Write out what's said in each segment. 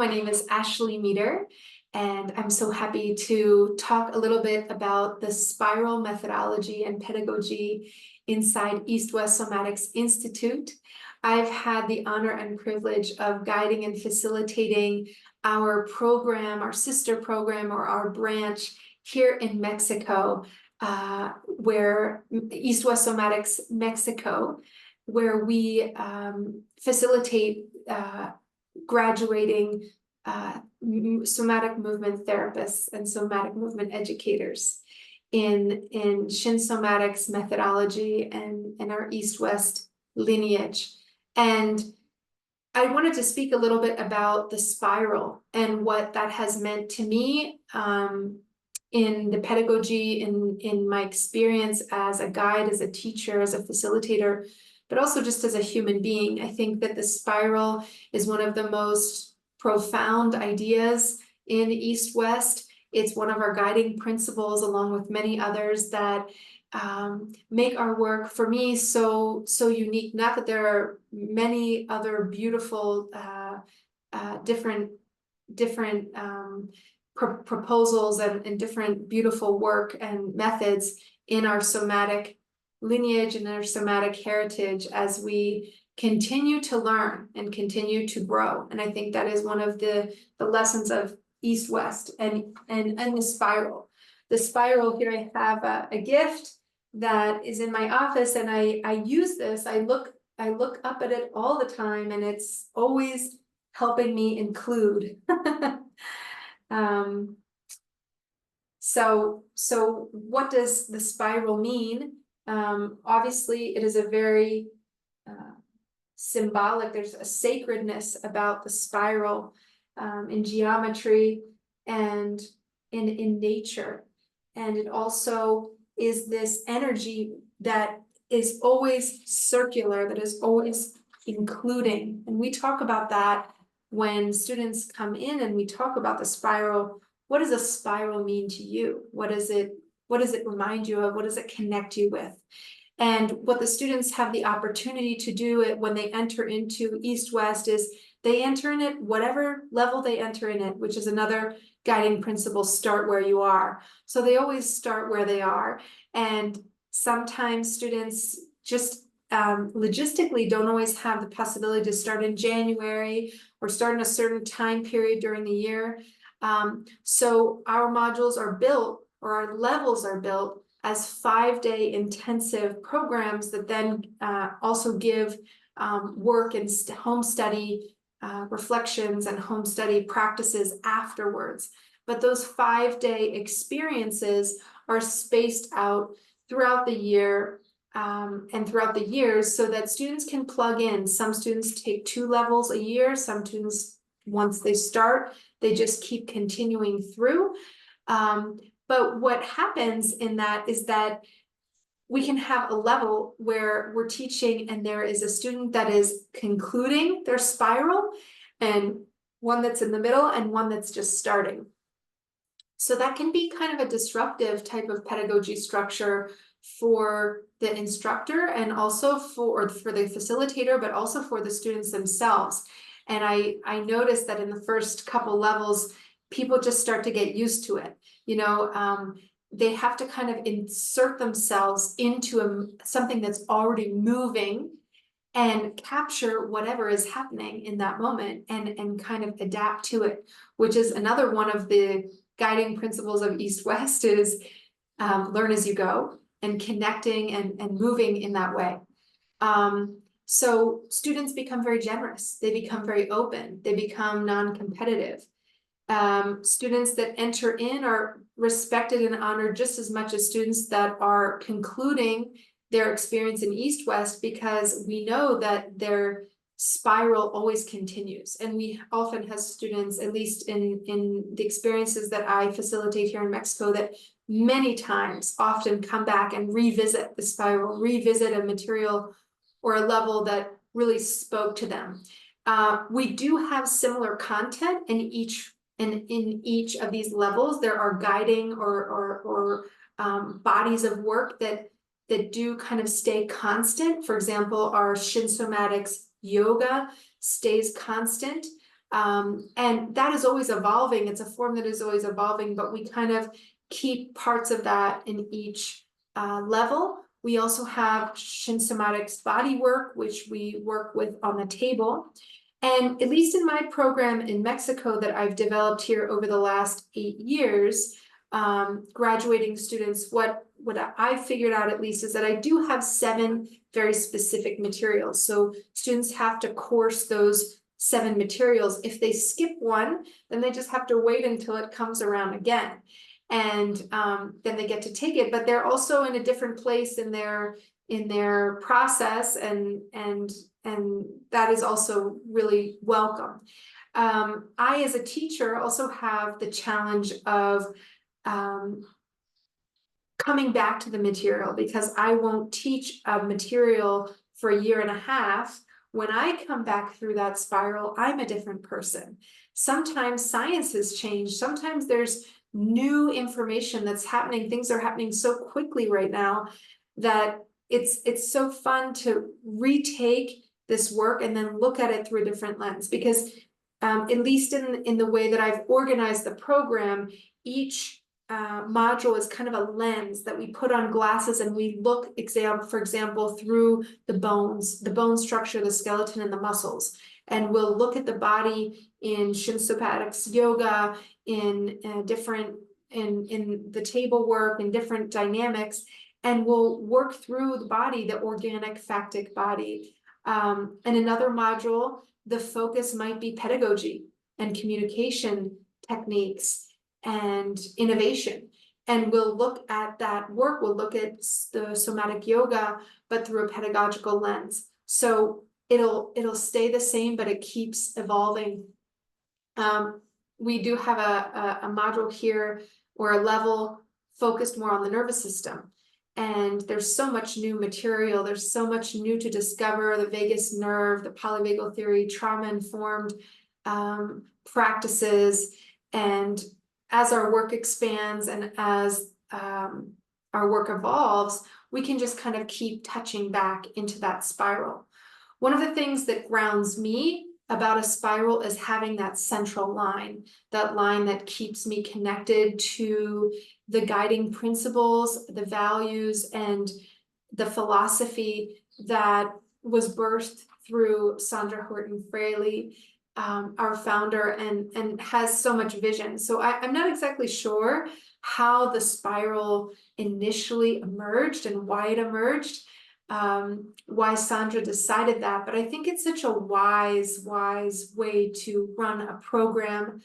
my name is Ashley Meeder, and I'm so happy to talk a little bit about the spiral methodology and pedagogy inside Eastwest Somatics Institute. I've had the honor and privilege of guiding and facilitating our program, our sister program, or our branch here in Mexico, where Eastwest Somatics Mexico, where we facilitate graduating somatic movement therapists and somatic movement educators in Shin Somatics methodology and our East-West lineage. And I wanted to speak a little bit about the spiral and what that has meant to me in the pedagogy, in my experience as a guide, as a teacher, as a facilitator, but also just as a human being. I think that the spiral is one of the most profound ideas in East-West. It's one of our guiding principles, along with many others, that make our work, for me, so unique. Not that there are many other beautiful different proposals and different beautiful work and methods in our somatic lineage and our somatic heritage as we continue to learn and continue to grow. And I think that is one of the lessons of East-West and the spiral. The spiral, here I have a gift that is in my office, and I use this. I look up at it all the time, and it's always helping me include. So what does the spiral mean? Obviously, it is a very symbolic, there's a sacredness about the spiral in geometry and in nature. And it also is this energy that is always circular, that is always including. And we talk about that when students come in and we talk about the spiral. What does a spiral mean to you? What does it remind you of? What does it connect you with? And what the students have the opportunity to do it when they enter into East-West is they enter in it whatever level they enter in it, which is another guiding principle: start where you are. So they always start where they are. And sometimes students just logistically don't always have the possibility to start in January or start in a certain time period during the year. So our modules are built, or our levels are built, as 5-day intensive programs that then also give work and home study reflections and home study practices afterwards. But those 5-day experiences are spaced out throughout the year and throughout the years, so that students can plug in. Some students take 2 levels a year. Some students, once they start, they just keep continuing through. But what happens in that is that we can have a level where we're teaching and there is a student that is concluding their spiral, and one that's in the middle, and one that's just starting. So that can be kind of a disruptive type of pedagogy structure for the instructor, and also for the facilitator, but also for the students themselves. And I noticed that in the first couple levels, people just start to get used to it. You know, they have to kind of insert themselves into something that's already moving and capture whatever is happening in that moment and kind of adapt to it, which is another one of the guiding principles of East-West, is learn as you go, and connecting and moving in that way. So students become very generous. They become very open. They become non-competitive. Students that enter in are respected and honored just as much as students that are concluding their experience in East-West, because we know that their spiral always continues. And we often have students, at least in the experiences that I facilitate here in Mexico, that many times often come back and revisit the spiral, revisit a material or a level that really spoke to them. We do have similar content in each of these levels. There are guiding or bodies of work that do kind of stay constant. For example, our Shin Somatics yoga stays constant. And that is always evolving. It's a form that is always evolving, but we kind of keep parts of that in each level. We also have Somatics body work, which we work with on the table. And at least in my program in Mexico that I've developed here over the last 8 years, graduating students, what I figured out at least is that I do have 7 very specific materials. So students have to course those 7 materials. If they skip one, then they just have to wait until it comes around again. And then they get to take it, but they're also in a different place in their process, and that is also really welcome. I, as a teacher, also have the challenge of coming back to the material, because I won't teach a material for a year and a half. When I come back through that spiral, I'm a different person. Sometimes science has changed. Sometimes there's new information that's happening. Things are happening so quickly right now that it's so fun to retake this work and then look at it through a different lens. Because at least in the way that I've organized the program, each module is kind of a lens that we put on glasses, and we look, for example, through the bone structure, the skeleton, and the muscles. And we'll look at the body in Somatics yoga, in the table work, in different dynamics, and we'll work through the body, the organic factic body. And another module, the focus might be pedagogy and communication techniques and innovation. And we'll look at that work, we'll look at the somatic yoga, but through a pedagogical lens. So it'll stay the same, but it keeps evolving. We do have a module here, or a level focused more on the nervous system. And there's so much new material, there's so much new to discover: the vagus nerve, the polyvagal theory, trauma-informed practices. And as our work expands and as our work evolves, we can just kind of keep touching back into that spiral. One of the things that grounds me about a spiral is having that central line, that line that keeps me connected to the guiding principles, the values, and the philosophy that was birthed through Sandra Horton Fraley, our founder, and has so much vision. So I'm not exactly sure how the spiral initially emerged and why it emerged, why Sandra decided that, but I think it's such a wise way to run a program.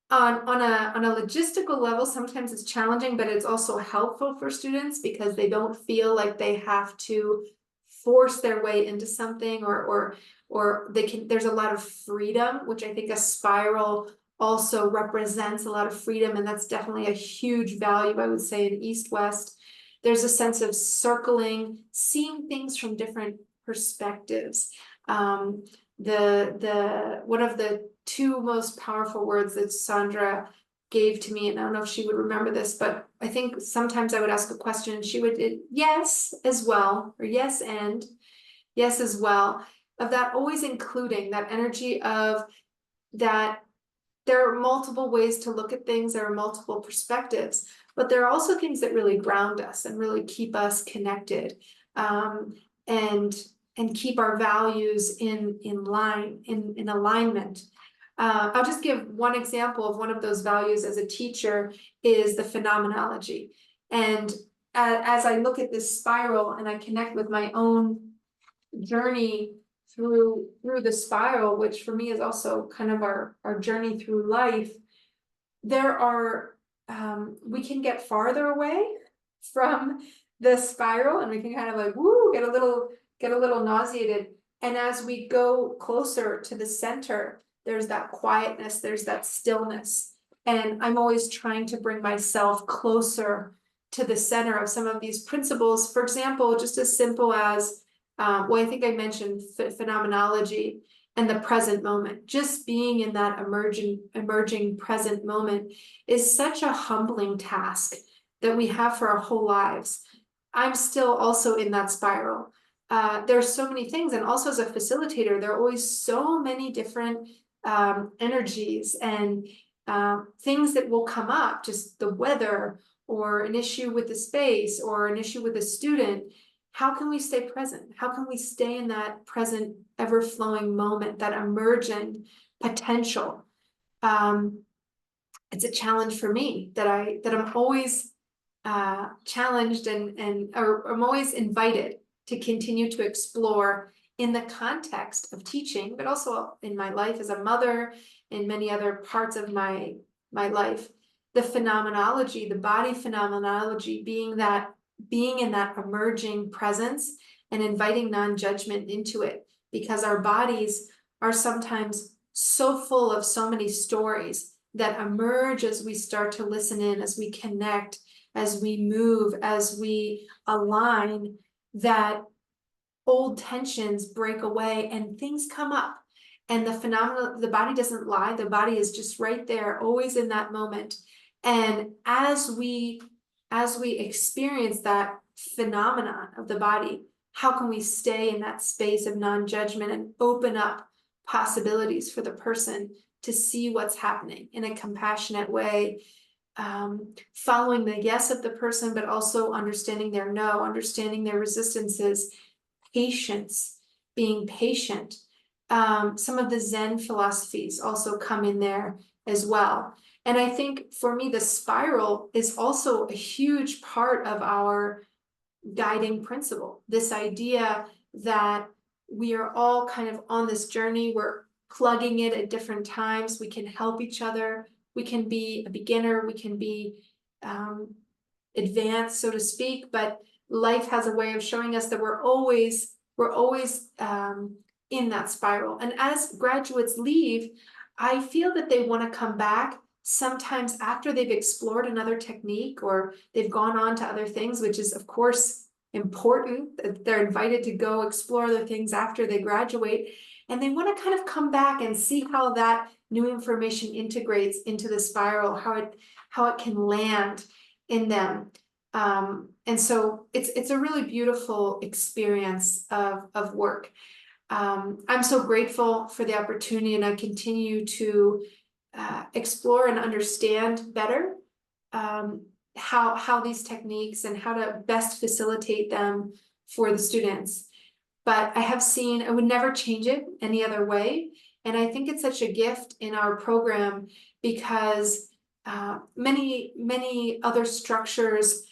On a logistical level, sometimes it's challenging, but it's also helpful for students because they don't feel like they have to force their way into something, or there's a lot of freedom, which I think a spiral also represents a lot of freedom, and that's definitely a huge value, I would say, in East-West. There's a sense of circling, seeing things from different perspectives. One of the 2 most powerful words that Sandra gave to me, and I don't know if she would remember this, but I think sometimes I would ask a question and she would, yes as well, or yes and yes as well, of that always including that energy of that there are multiple ways to look at things, there are multiple perspectives, but there are also things that really ground us and really keep us connected, and keep our values in line, in alignment. I'll just give one example of one of those values as a teacher is the phenomenology. And as I look at this spiral and I connect with my own journey through the spiral, which for me is also kind of our journey through life, there are we can get farther away from the spiral, and we can kind of like get a little nauseated. And as we go closer to the center, there's that quietness, there's that stillness. And I'm always trying to bring myself closer to the center of some of these principles. For example, just as simple as well, I think I mentioned phenomenology and the present moment. Just being in that emerging present moment is such a humbling task that we have for our whole lives. I'm still also in that spiral. There's so many things, and also as a facilitator, there are always so many different energies and things that will come up, just the weather or an issue with the space or an issue with a student. How can we stay present? How can we stay in that present, ever-flowing moment, that emergent potential? It's a challenge for me that I'm always challenged or I'm always invited to continue to explore in the context of teaching, but also in my life as a mother, in many other parts of my life. The phenomenology, the body phenomenology, being in that emerging presence and inviting non-judgment into it, because our bodies are sometimes so full of so many stories that emerge as we start to listen in, as we connect, as we move, as we align, that old tensions break away and things come up. And the body doesn't lie, the body is just right there, always in that moment. And as we experience that phenomenon of the body, how can we stay in that space of non-judgment and open up possibilities for the person to see what's happening in a compassionate way, following the yes of the person, but also understanding their no, understanding their resistances, patience, being patient. Some of the Zen philosophies also come in there as well. And I think for me, the spiral is also a huge part of our guiding principle. This idea that we are all kind of on this journey, we're plugging it at different times, we can help each other, we can be a beginner, we can be advanced, so to speak, but life has a way of showing us that we're always in that spiral. And as graduates leave, I feel that they want to come back sometimes after they've explored another technique or they've gone on to other things, which is of course important, that they're invited to go explore other things after they graduate. And they want to kind of come back and see how that new information integrates into the spiral, how it can land in them. And so it's a really beautiful experience of work. I'm so grateful for the opportunity, and I continue to explore and understand better how these techniques and how to best facilitate them for the students. But I have seen, I would never change it any other way. And I think it's such a gift in our program because many other structures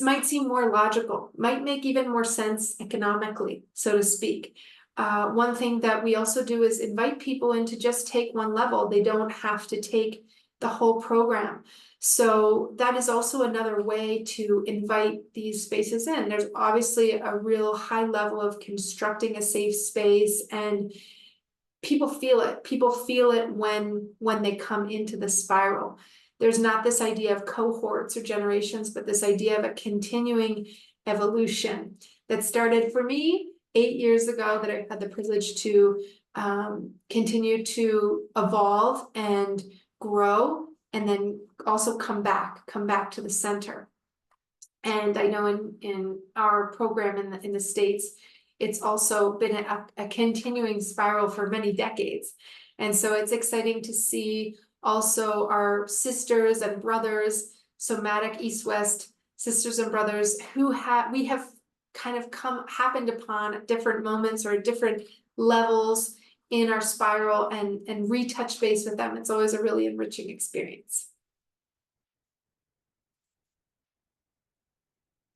might seem more logical, might make even more sense economically, so to speak. One thing that we also do is invite people in to just take one level. They don't have to take the whole program. So that is also another way to invite these spaces in. There's obviously a real high level of constructing a safe space, and people feel it. People feel it when they come into the spiral. There's not this idea of cohorts or generations, but this idea of a continuing evolution that started for me 8 years ago, that I've had the privilege to continue to evolve and grow, and then also come back to the center. And I know in our program in the States, it's also been a continuing spiral for many decades. And so it's exciting to see also our sisters and brothers, somatic East-West sisters and brothers, who we have kind of happened upon at different moments or at different levels in our spiral, and retouch base with them. It's always a really enriching experience.